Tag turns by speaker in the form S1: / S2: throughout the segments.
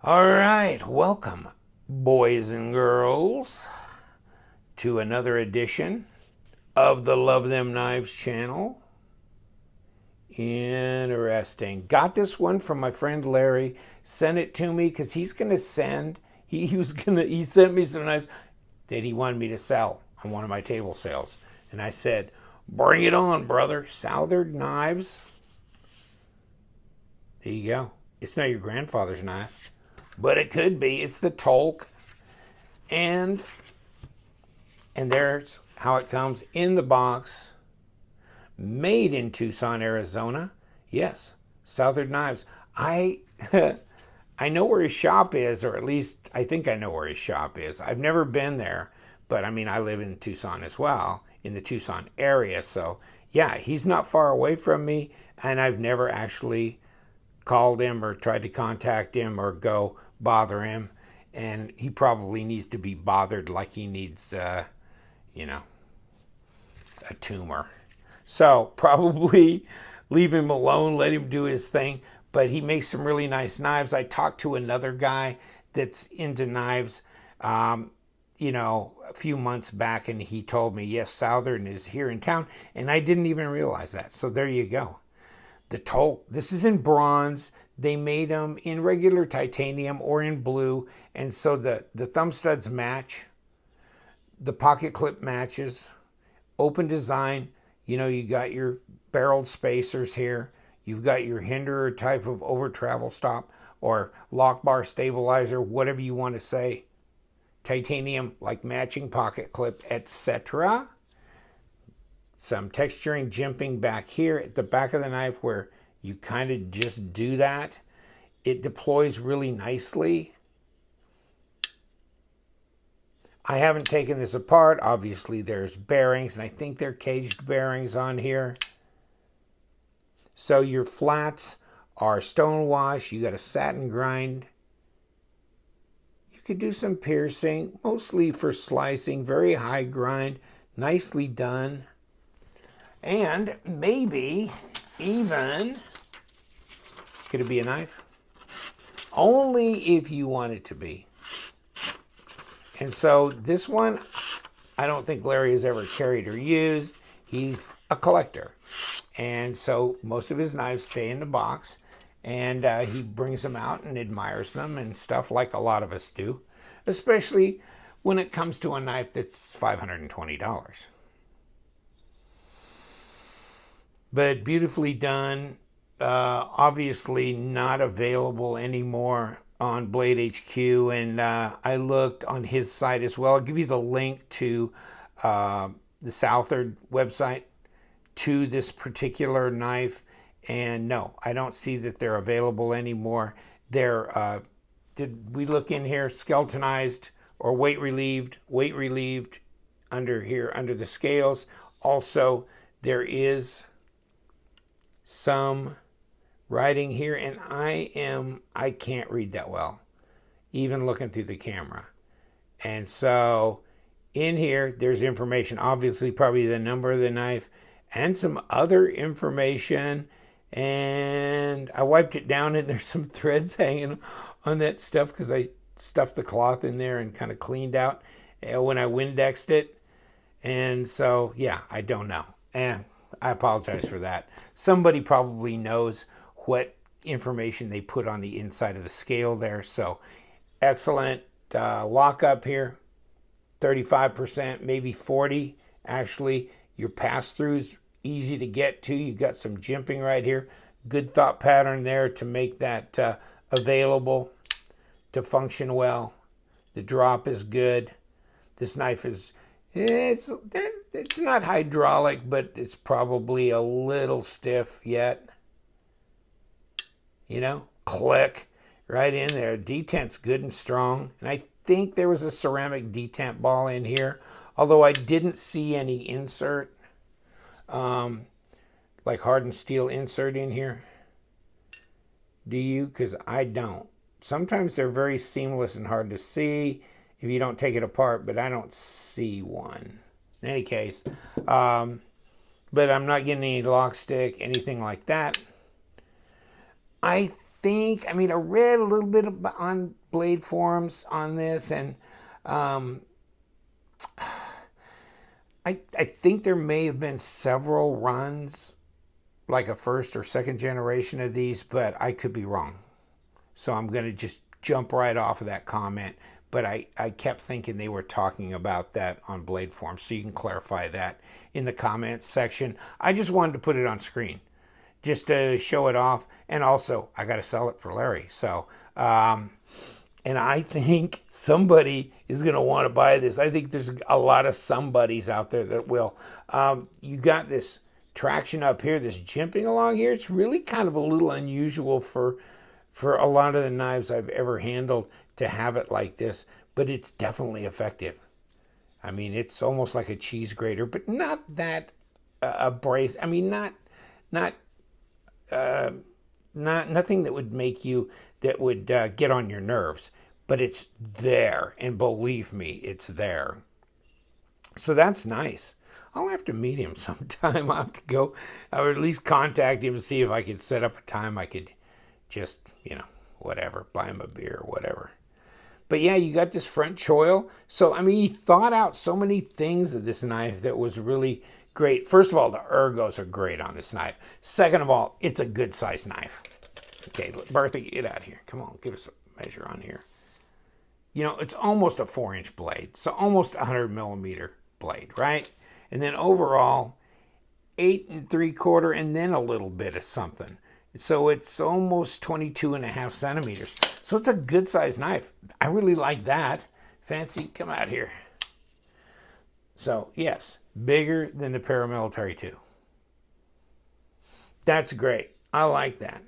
S1: All right, welcome, boys and girls, to another edition of the Love Them Knives channel. Interesting. Got this one from my friend Larry. Sent it to me because he's going to send, he sent me some knives that he wanted me to sell on one of my table sales. And I said, bring it on, brother. Southard knives. There you go. It's not your grandfather's knife, but it could be. It's the Tolk. And there's how it comes in the box. Made in Tucson, Arizona. Yes, Southard Knives. I I know where his shop is, or at least I think I know where his shop is. I've never been there, but I mean, I live in Tucson as well, in the Tucson area. So yeah, he's not far away from me, and I've never actually called him or tried to contact him or go bother him. And he probably needs to be bothered like he needs, a tumor. So probably leave him alone, let him do his thing. But he makes some really nice knives. I talked to another guy that's into knives, a few months back, and he told me, yes, Southern is here in town. And I didn't even realize that. So there you go. The Tolk. This is in bronze. They made them in regular titanium or in blue. And so the thumb studs match. The pocket clip matches. Open design. You got your barreled spacers here. You've got your hinderer type of over travel stop or lock bar stabilizer, whatever you want to say. Titanium, like matching pocket clip, etc. Some texturing jimping back here at the back of the knife where you kind of just do that. It deploys really nicely. I haven't taken this apart. Obviously, there's bearings, and I think they're caged bearings on here. So your flats are stone wash. You got a satin grind. You could do some piercing, mostly for slicing. Very high grind, nicely done. And maybe even, could it be a knife? Only if you want it to be. And so this one, I don't think Larry has ever carried or used. He's a collector. And so most of his knives stay in the box. And he brings them out and admires them and stuff like a lot of us do. Especially when it comes to a knife that's $520. But beautifully done. Obviously not available anymore on Blade HQ, and I looked on his site as well. I'll give you the link to the Southard website to this particular knife, and no, I don't see that they're available anymore. They're did we look in here, skeletonized or weight relieved under here under the scales. Also, there is some writing here, and I can't read that well, even looking through the camera. And so in here, there's information, obviously probably the number of the knife and some other information. And I wiped it down, and there's some threads hanging on that stuff because I stuffed the cloth in there and kind of cleaned out when I Windexed it. And so, yeah, I don't know. And I apologize for that. Somebody probably knows what information they put on the inside of the scale there. So excellent lockup here, 35%, maybe 40. Actually, your pass-throughs easy to get to. You got some jimping right here. Good thought pattern there to make that available to function well. The drop is good. This knife is, it's not hydraulic, but it's probably a little stiff yet. Click right in there. Detent's good and strong. And I think there was a ceramic detent ball in here, although I didn't see any insert, like hardened steel insert in here. Do you? Because I don't. Sometimes they're very seamless and hard to see if you don't take it apart, but I don't see one. In any case, but I'm not getting any lock stick, anything like that. I think, I mean, I read a little bit on blade forums on this, and I think there may have been several runs, like a first or second generation of these, but I could be wrong. So I'm going to just jump right off of that comment. But I kept thinking they were talking about that on blade form. So you can clarify that in the comments section. I just wanted to put it on screen just to show it off. And also, I got to sell it for Larry. So, and I think somebody is going to want to buy this. I think there's a lot of somebodies out there that will. You got this traction up here, this jimping along here. It's really kind of a little unusual for a lot of the knives I've ever handled to have it like this, but it's definitely effective. I mean, it's almost like a cheese grater, but not that abrasive. I mean, nothing that would make you, that would get on your nerves, but it's there, and believe me, it's there. So that's nice. I'll have to meet him sometime. I'll have to go, I would at least contact him and see if I could set up a time I could just, whatever, buy him a beer or whatever. But yeah, you got this front choil. So, I mean, he thought out so many things of this knife that was really great. First of all, the ergos are great on this knife. Second of all, it's a good size knife. Okay, Bertha, get out of here. Come on, give us a measure on here. It's almost a 4-inch blade. So almost a 100 millimeter blade, right? And then overall, 8 3/4, and then a little bit of something. So it's almost 22.5 centimeters. So it's a good sized knife. I really like that. Fancy, come out here. So yes, bigger than the Paramilitary 2. That's great. I like that.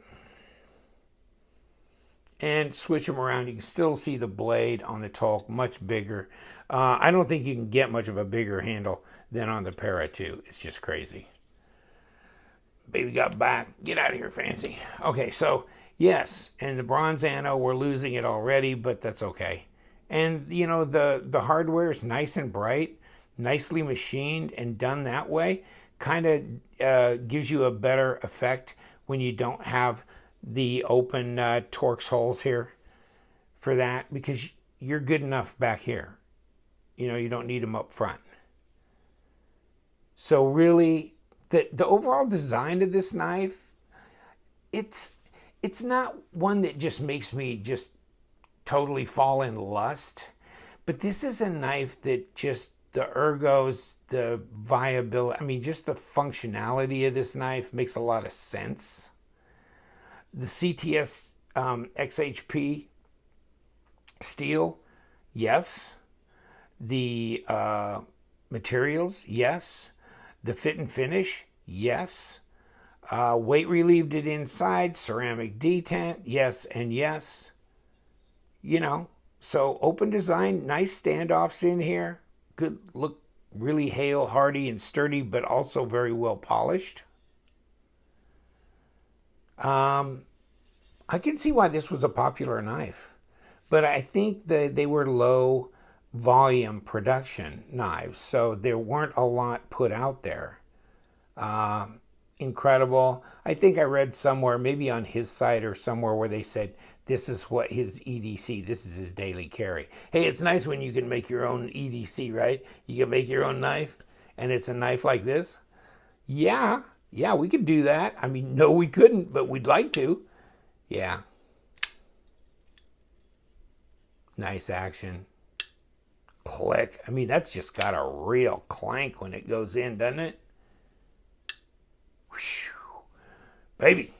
S1: And switch them around. You can still see the blade on the Tolk, much bigger. I don't think you can get much of a bigger handle than on the Para 2. It's just crazy. Baby got back. Get out of here, Fancy. Okay, so yes, and the Bronzano, we're losing it already, but that's okay. And the hardware is nice and bright, nicely machined and done that way. Kind of gives you a better effect when you don't have the open Torx holes here for that, because you're good enough back here. You don't need them up front. So really, the overall design of this knife, it's not one that just makes me just totally fall in lust, but this is a knife that just the ergos, the viability, I mean, just the functionality of this knife makes a lot of sense. The CTS XHP steel, yes. The materials, yes. The fit and finish, yes. Weight relieved it inside, ceramic detent, yes and yes. So open design, nice standoffs in here. Good look, really hail hardy and sturdy, but also very well polished. I can see why this was a popular knife, but I think that they were low volume production knives, so there weren't a lot put out there. Incredible. I think I read somewhere, maybe on his site or somewhere, where they said this is what his EDC, this is his daily carry. Hey, it's nice when you can make your own EDC, right? You can make your own knife, and it's a knife like this. Yeah, we could do that. I mean, no, we couldn't, but we'd like to. Yeah. Nice action. Click. I mean, that's just got a real clank when it goes in, doesn't it? Whew. Baby.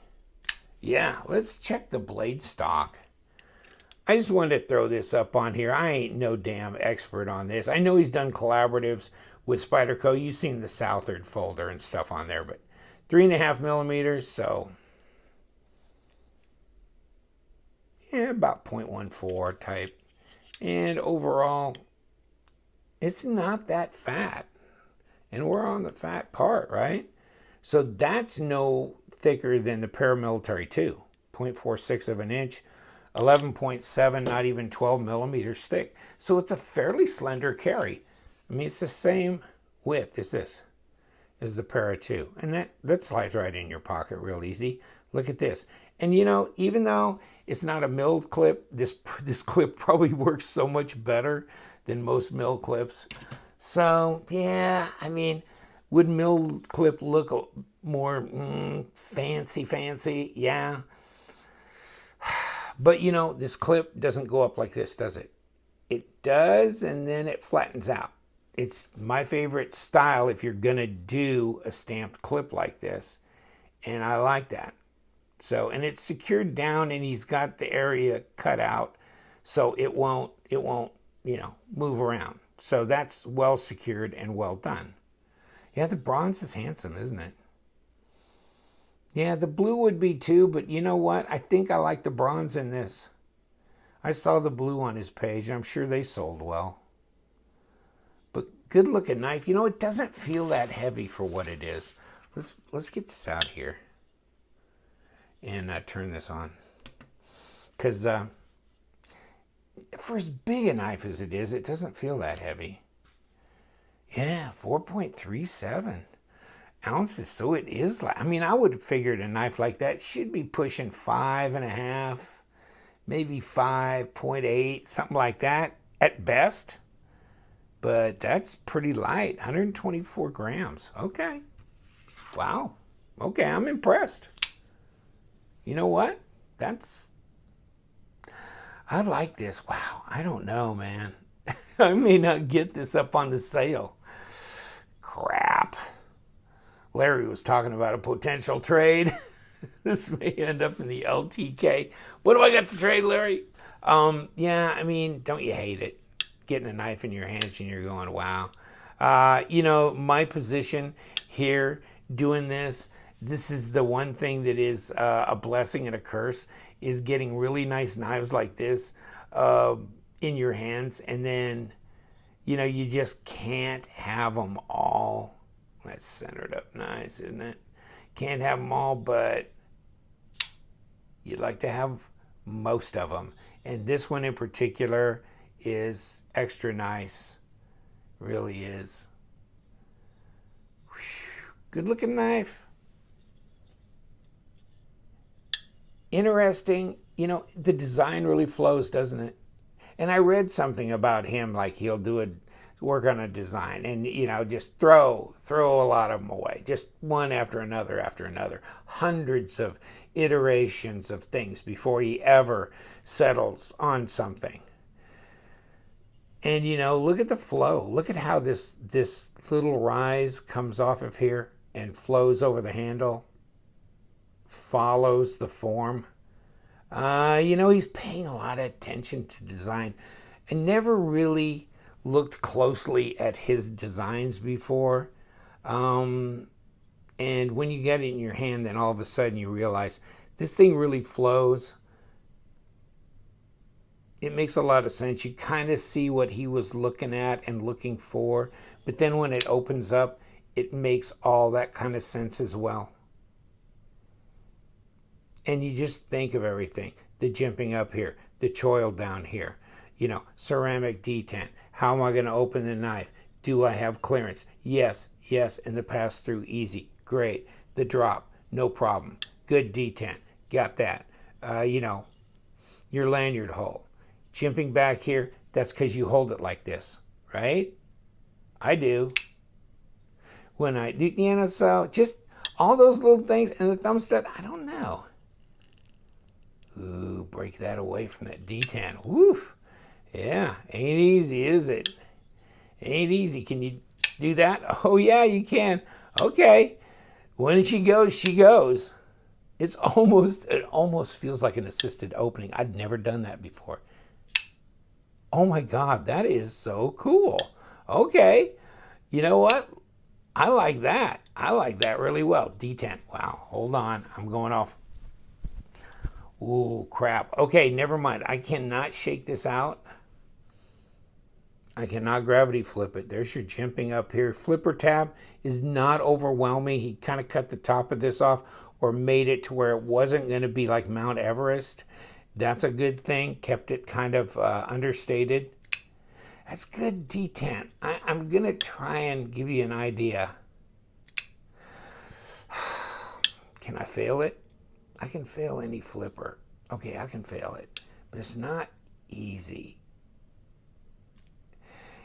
S1: Yeah, let's check the blade stock. I just wanted to throw this up on here. I ain't no damn expert on this. I know he's done collaboratives with Spyderco. You've seen the Southard folder and stuff on there, but 3.5 millimeters, so yeah, about 0.14 type. And overall, it's not that fat. And we're on the fat part, right? So that's no thicker than the Paramilitary 2. 0.46 of an inch, 11.7, not even 12 millimeters thick. So it's a fairly slender carry. I mean, it's the same width as this. is the para 2. And that slides right in your pocket real easy. Look at this. And you know, even though it's not a milled clip, this clip probably works so much better than most mill clips. So yeah, I mean, would mill clip look more fancy? Yeah. But you know, this clip doesn't go up like this, does it? It does, and then it flattens out. It's my favorite style if you're gonna do a stamped clip like this, and I like that. So, and it's secured down, and he's got the area cut out, so it won't, you know, move around. So that's well secured and well done. Yeah, the bronze is handsome, isn't it? Yeah, the blue would be too, but you know what? I think I like the bronze in this. I saw the blue on his page, and I'm sure they sold well. But good looking knife. You know, it doesn't feel that heavy for what it is. Let's get this out here and turn this on. Because for as big a knife as it is, it doesn't feel that heavy. Yeah, 4.37 ounces. So it is like, I mean, I would have figured a knife like that should be pushing 5.5, maybe 5.8, something like that at best. But that's pretty light, 124 grams. Okay. Wow. Okay, I'm impressed. You know what? I like this. Wow, I don't know, man. I may not get this up on the sale. Crap. Larry was talking about a potential trade. This may end up in the LTK. What do I got to trade, Larry? Yeah, I mean, don't you hate it? Getting a knife in your hands and you're going, wow. You know, my position here doing this is the one thing that is a blessing and a curse, is getting really nice knives like this in your hands. And then, you know, you just can't have them all. That's centered up nice, isn't it? Can't have them all, but you'd like to have most of them. And this one in particular is extra nice. Really is. Good looking knife. Interesting. You know, the design really flows, doesn't it? And I read something about him, like he'll work on a design and, you know, just throw a lot of them away, just one after another, hundreds of iterations of things before he ever settles on something. And, you know, look at the flow. Look at how this little rise comes off of here and flows over the handle, follows the form. You know, he's paying a lot of attention to design. I never really looked closely at his designs before. And when you get it in your hand, then all of a sudden you realize this thing really flows. It makes a lot of sense. You kind of see what he was looking at and looking for. But then when it opens up, it makes all that kind of sense as well. And you just think of everything. The jimping up here, the choil down here, you know, ceramic detent. How am I going to open the knife? Do I have clearance? Yes, and the pass through, easy, great. The drop, no problem. Good detent, got that. You know, your lanyard hole. Jimping back here, that's because you hold it like this, right? I do. When I do, you know, so just all those little things, and the thumb stud, I don't know. Ooh, break that away from that detent. Woof. Yeah, ain't easy, is it? Ain't easy. Can you do that? Oh, yeah, you can. Okay. When she goes, she goes. It almost feels like an assisted opening. I'd never done that before. Oh, my God, that is so cool. Okay. You know what? I like that. I like that really well. detent. Wow. Hold on. I'm going off. Ooh, crap. Okay, never mind. I cannot shake this out. I cannot gravity flip it. There's your jimping up here. Flipper tab is not overwhelming. He kind of cut the top of this off or made it to where it wasn't going to be like Mount Everest. That's a good thing. Kept it kind of understated. That's good detent. I'm going to try and give you an idea. Can I fail it? I can fail any flipper. Okay, I can fail it, but it's not easy.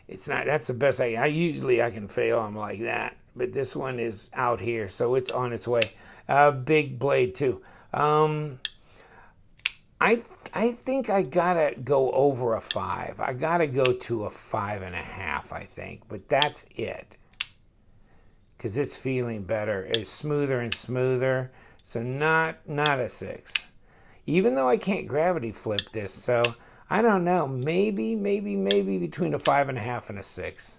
S1: It's not, that's the best I usually I can fail them like that, but this one is out here, so it's on its way. Big blade too. I think I gotta go over a 5. I gotta go to a 5.5, I think, but that's it. Because it's feeling better. It's smoother and smoother, so not a 6. Even though I can't gravity flip this, so I don't know. Maybe between a 5.5 and a 6.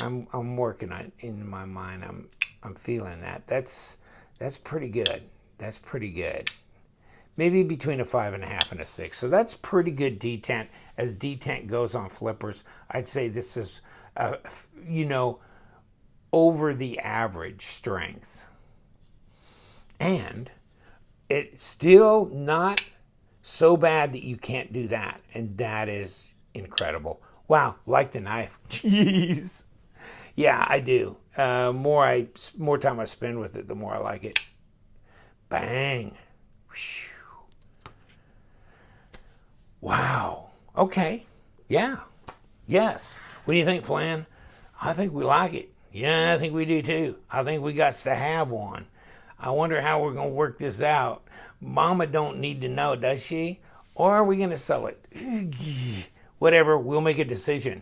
S1: I'm working on it in my mind. I'm feeling that. That's pretty good. That's pretty good. Maybe between a 5.5 and a 6. So that's pretty good detent. As detent goes on flippers, I'd say this is, over the average strength. And it's still not so bad that you can't do that. And that is incredible. Wow, like the knife. Jeez. Yeah, I do. More time I spend with it, the more I like it. Bang. Whew. Wow. Okay. Yeah. Yes. What do you think, Flan? I think we like it. Yeah, I think we do too. I think we got to have one. I wonder how we're going to work this out. Mama don't need to know, does she? Or are we going to sell it? Whatever, we'll make a decision.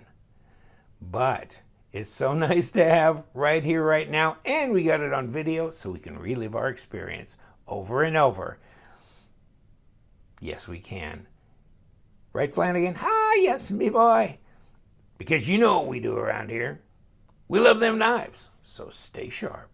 S1: But it's so nice to have right here, right now. And we got it on video so we can relive our experience over and over. Yes, we can. Right, Flanagan? Ah, yes, me boy. Because you know what we do around here. We love them knives, so stay sharp.